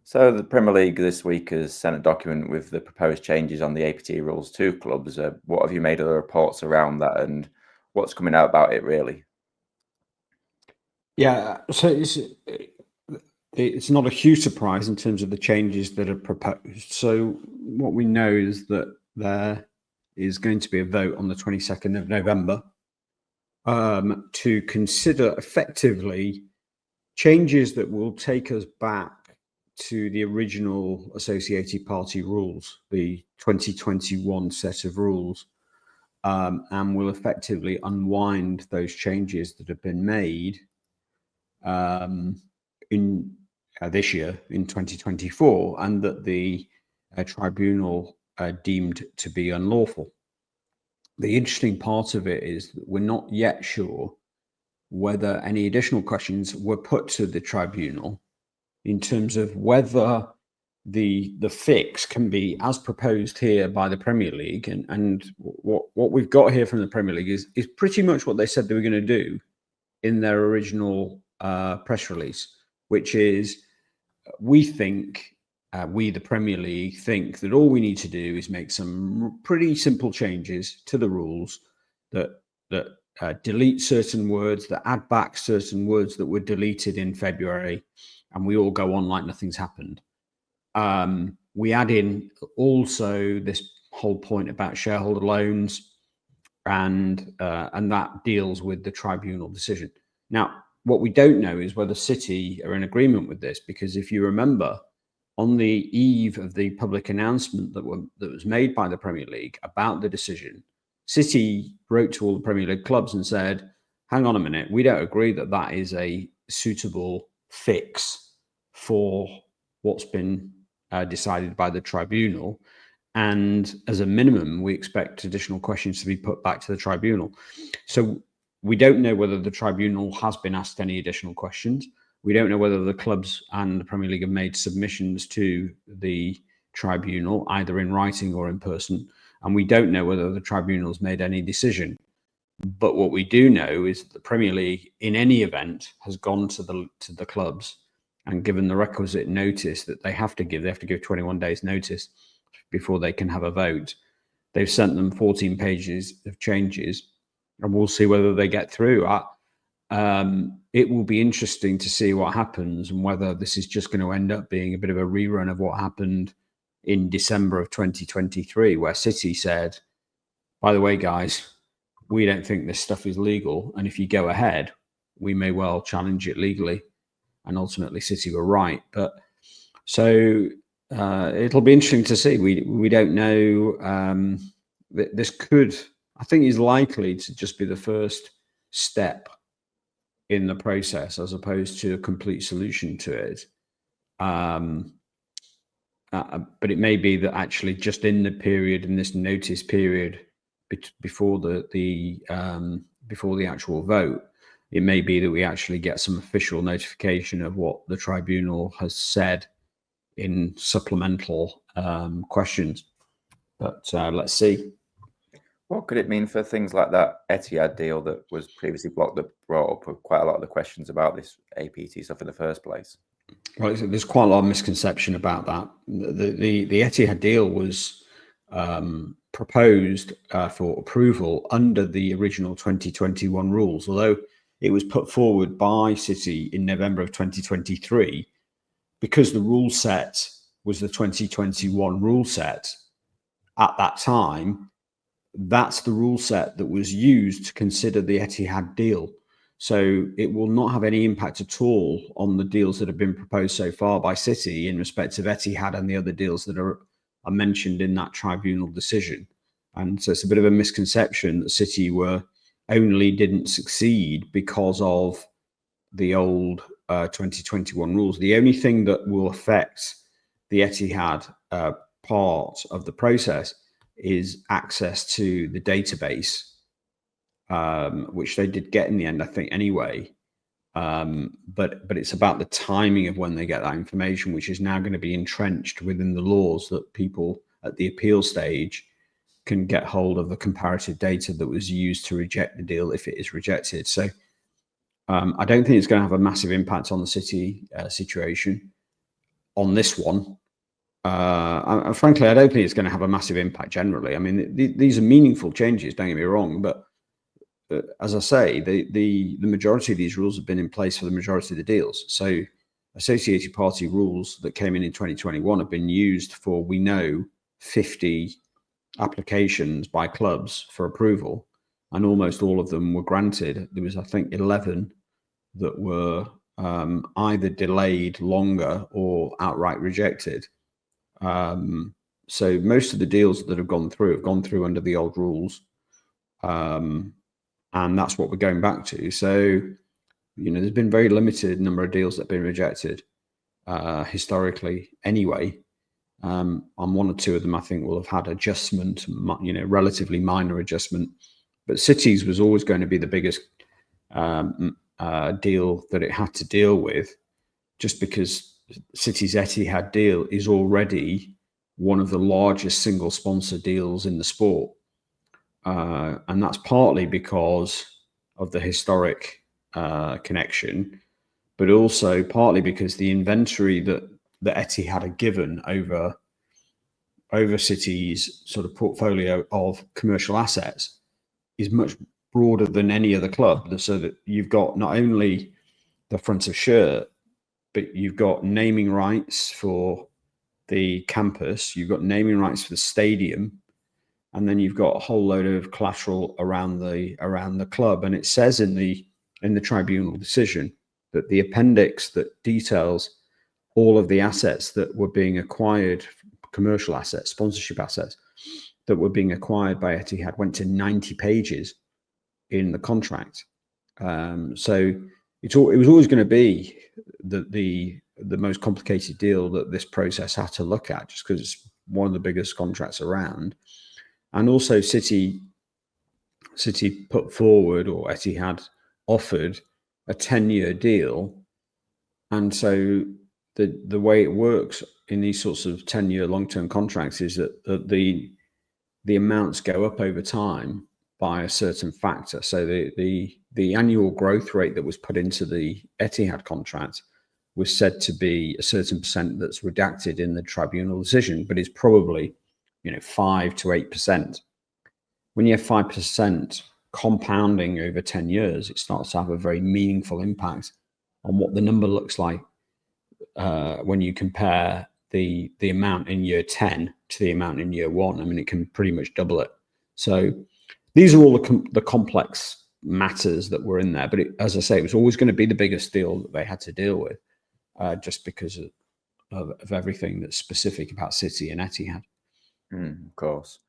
So the Premier League this week has sent a document with the proposed changes on the APT rules to clubs. What have you made of the reports around that, and what's coming out about it really? Yeah, so it's not a huge surprise in terms of the changes that are proposed. So what we know is that there is going to be a vote on the 22nd of November to consider effectively changes that will take us back to the original associated party rules, the 2021 set of rules, and will effectively unwind those changes that have been made in this year, in 2024, and that the tribunal deemed to be unlawful. The interesting part of it is that we're not yet sure whether any additional questions were put to the tribunal in terms of whether the fix can be as proposed here by the Premier League, and what we've got here from the Premier League is pretty much what they said they were going to do in their original press release, which is we think we, the Premier League, think that all we need to do is make some pretty simple changes to the rules that delete certain words, that add back certain words that were deleted in February, and we all go on like nothing's happened. We add in also this whole point about shareholder loans, and that deals with the tribunal decision. Now, what we don't know is whether City are in agreement with this, because if you remember, on the eve of the public announcement that was made by the Premier League about the decision, City wrote to all the Premier League clubs and said, hang on a minute, we don't agree that that is a suitable fix for what's been decided by the tribunal. And as a minimum, we expect additional questions to be put back to the tribunal. So we don't know whether the tribunal has been asked any additional questions. We don't know whether the clubs and the Premier League have made submissions to the tribunal, either in writing or in person. And we don't know whether the tribunal's made any decision. But what we do know is that the Premier League, in any event, has gone to the clubs and given the requisite notice that they have to give. They have to give 21 days notice before they can have a vote. They've sent them 14 pages of changes, and we'll see whether they get through. It will be interesting to see what happens and whether this is just going to end up being a bit of a rerun of what happened in December of 2023, where City said, by the way, guys, we don't think this stuff is legal, and if you go ahead, we may well challenge it legally. And ultimately, City were right. But so it'll be interesting to see. We don't know. This could, I think, is likely to just be the first step in the process, as opposed to a complete solution to it. But it may be that actually, just in the period, in this notice period before the actual vote, it may be that we actually get some official notification of what the tribunal has said in supplemental questions. But let's see. What could it mean for things like that Etihad deal that was previously blocked, that brought up quite a lot of the questions about this APT stuff in the first place? Well, there's quite a lot of misconception about that. The Etihad deal was proposed for approval under the original 2021 rules, although it was put forward by City in November of 2023, because the rule set was the 2021 rule set at that time. That's the rule set that was used to consider the Etihad deal. So it will not have any impact at all on the deals that have been proposed so far by City in respect of Etihad and the other deals that are mentioned in that tribunal decision. And so it's a bit of a misconception that City didn't succeed because of the old 2021 rules. The only thing that will affect the Etihad part of the process is access to the database, which they did get in the end, I think, anyway. But it's about the timing of when they get that information, which is now going to be entrenched within the laws, that people at the appeal stage can get hold of the comparative data that was used to reject the deal if it is rejected. So I don't think it's going to have a massive impact on the City situation. on this one. And frankly, I don't think it's going to have a massive impact generally. I mean, these are meaningful changes, don't get me wrong, but as I say, the majority of these rules have been in place for the majority of the deals. So associated party rules that came in 2021 have been used for, we know, 50 applications by clubs for approval, and almost all of them were granted. There was, I think, 11 that were either delayed longer or outright rejected. So most of the deals that have gone through under the old rules. And that's what we're going back to. So, there's been very limited number of deals that have been rejected historically anyway. And one or two of them, I think, will have had adjustment, relatively minor adjustment. But cities was always going to be the biggest deal that it had to deal with, just because City's Etihad deal is already one of the largest single sponsor deals in the sport. And that's partly because of the historic connection, but also partly because the inventory that Etihad had given over City's sort of portfolio of commercial assets is much broader than any other club. So that you've got not only the front of shirt, but you've got naming rights for the campus, you've got naming rights for the stadium, and then you've got a whole load of collateral around the club. And it says in the tribunal decision that the appendix that details all of the assets that were being acquired, commercial assets, sponsorship assets that were being acquired by Etihad, went to 90 pages in the contract. So it was always going to be the most complicated deal that this process had to look at, just because it's one of the biggest contracts around. And also City put forward, or Etihad offered, a 10-year deal. And so the way it works in these sorts of 10-year long-term contracts is that the amounts go up over time by a certain factor. So the annual growth rate that was put into the Etihad contract was said to be a certain percent that's redacted in the tribunal decision, but it's probably 5 to 8%. When you have 5% compounding over 10 years, it starts to have a very meaningful impact on what the number looks like when you compare the amount in year 10 to the amount in year 1. I mean, it can pretty much double it. So these are all the complex matters that were in there. But as I say, it was always going to be the biggest deal that they had to deal with, just because of everything that's specific about City and Etihad. Of course.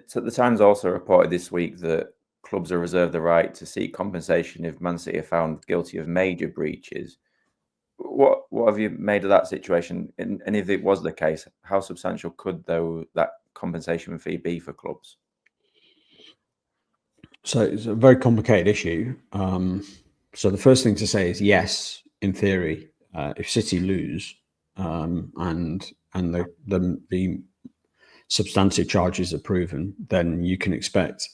So the Times also reported this week that clubs are reserved the right to seek compensation if Man City are found guilty of major breaches. What have you made of that situation? And if it was the case, how substantial could that compensation fee be for clubs? So it's a very complicated issue. So the first thing to say is, yes, in theory, if City lose and the substantive charges are proven, then you can expect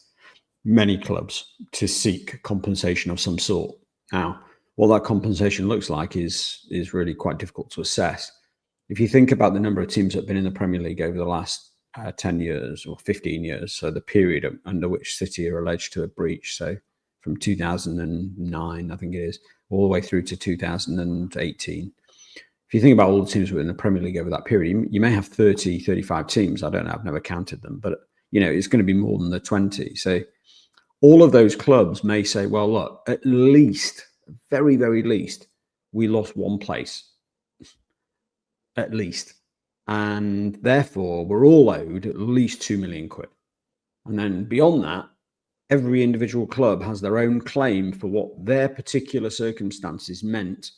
many clubs to seek compensation of some sort. Now, what that compensation looks like is really quite difficult to assess. If you think about the number of teams that have been in the Premier League over the last 10 years or 15 years, so the period under which City are alleged to have breached, so from 2009, I think it is, all the way through to 2018. If you think about all the teams within the Premier League over that period, you may have 30, 35 teams. I don't know, I've never counted them, but it's going to be more than the 20. So all of those clubs may say, well, look, at least, very, very least, we lost one place, at least. And therefore, we're all owed at least 2 million quid. And then beyond that, every individual club has their own claim for what their particular circumstances meant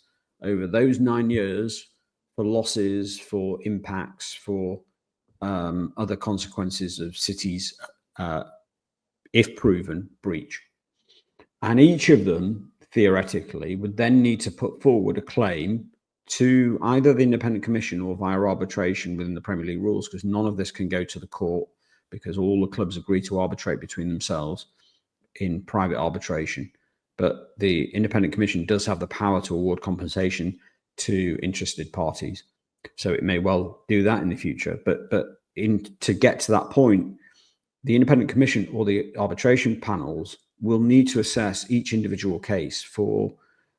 over those 9 years, for losses, for impacts, for other consequences of City's, if proven, breach. And each of them, theoretically, would then need to put forward a claim to either the Independent Commission or via arbitration within the Premier League rules, because none of this can go to the court, because all the clubs agree to arbitrate between themselves in private arbitration. But the Independent Commission does have the power to award compensation to interested parties. So it may well do that in the future. But to get to that point, the independent commission or the arbitration panels will need to assess each individual case for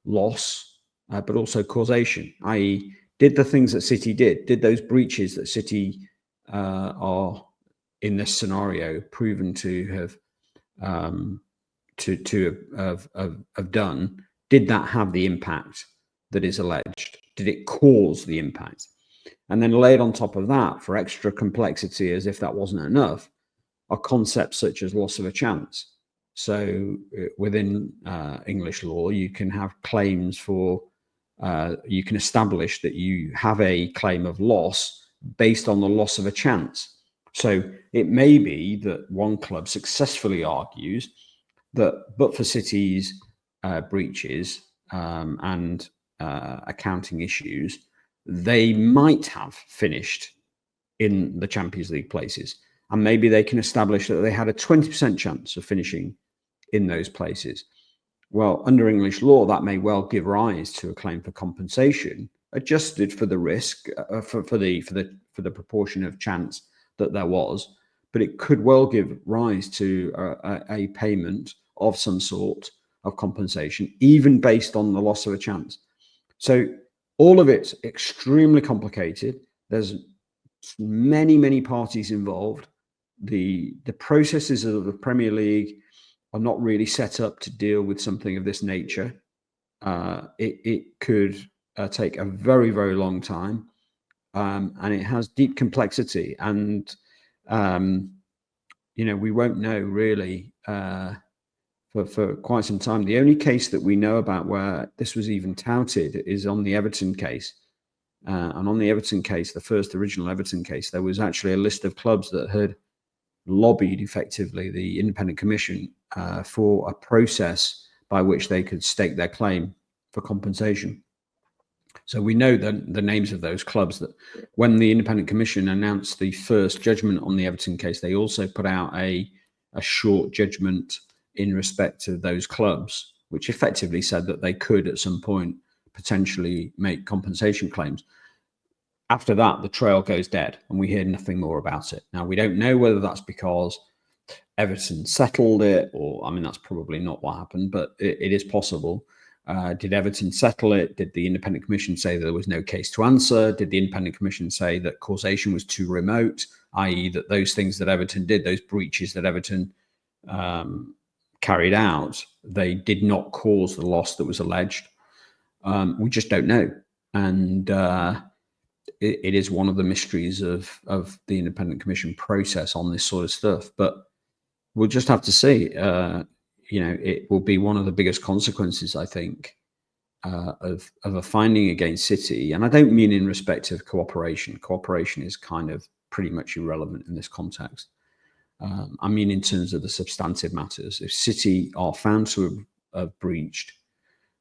loss, but also causation, i.e., did the things that City did those breaches that City are in this scenario proven to have have done, did that have the impact that is alleged? Did it cause the impact? And then laid on top of that, for extra complexity, as if that wasn't enough, are concepts such as loss of a chance. So within English law, you can have claims for, you can establish that you have a claim of loss based on the loss of a chance. So it may be that one club successfully argues that, but for City's breaches and accounting issues, they might have finished in the Champions League places. And maybe they can establish that they had a 20% chance of finishing in those places. Well, under English law, that may well give rise to a claim for compensation, adjusted for the risk, for the proportion of chance that there was. But it could well give rise to a payment of some sort of compensation, even based on the loss of a chance. So all of it's extremely complicated. There's many parties involved. The processes of the Premier League are not really set up to deal with something of this nature. It could take a very long time, and it has deep complexity. And we won't know really for quite some time. The only case that we know about where this was even touted is on the Everton case. And on the Everton case, the first original Everton case, there was actually a list of clubs that had lobbied effectively the independent commission for a process by which they could stake their claim for compensation. So we know the names of those clubs. That when the independent commission announced the first judgment on the Everton case, they also put out a short judgment in respect to those clubs, which effectively said that they could at some point potentially make compensation claims. After that, the trail goes dead and we hear nothing more about it. Now, we don't know whether that's because Everton settled it, or, I mean, that's probably not what happened, but it is possible. Did Everton settle it? Did the independent commission say that there was no case to answer? Did the independent commission say that causation was too remote, i.e. that those things that Everton did, those breaches that Everton carried out, they did not cause the loss that was alleged? We just don't know. And it is one of the mysteries of the independent commission process on this sort of stuff. But we'll just have to see. It will be one of the biggest consequences, I think, of a finding against City. And I don't mean in respect of cooperation. Cooperation is kind of pretty much irrelevant in this context. I mean in terms of the substantive matters. If City are found to have breached,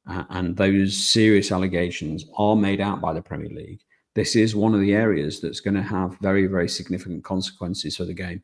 and those serious allegations are made out by the Premier League, this is one of the areas that's going to have very significant consequences for the game.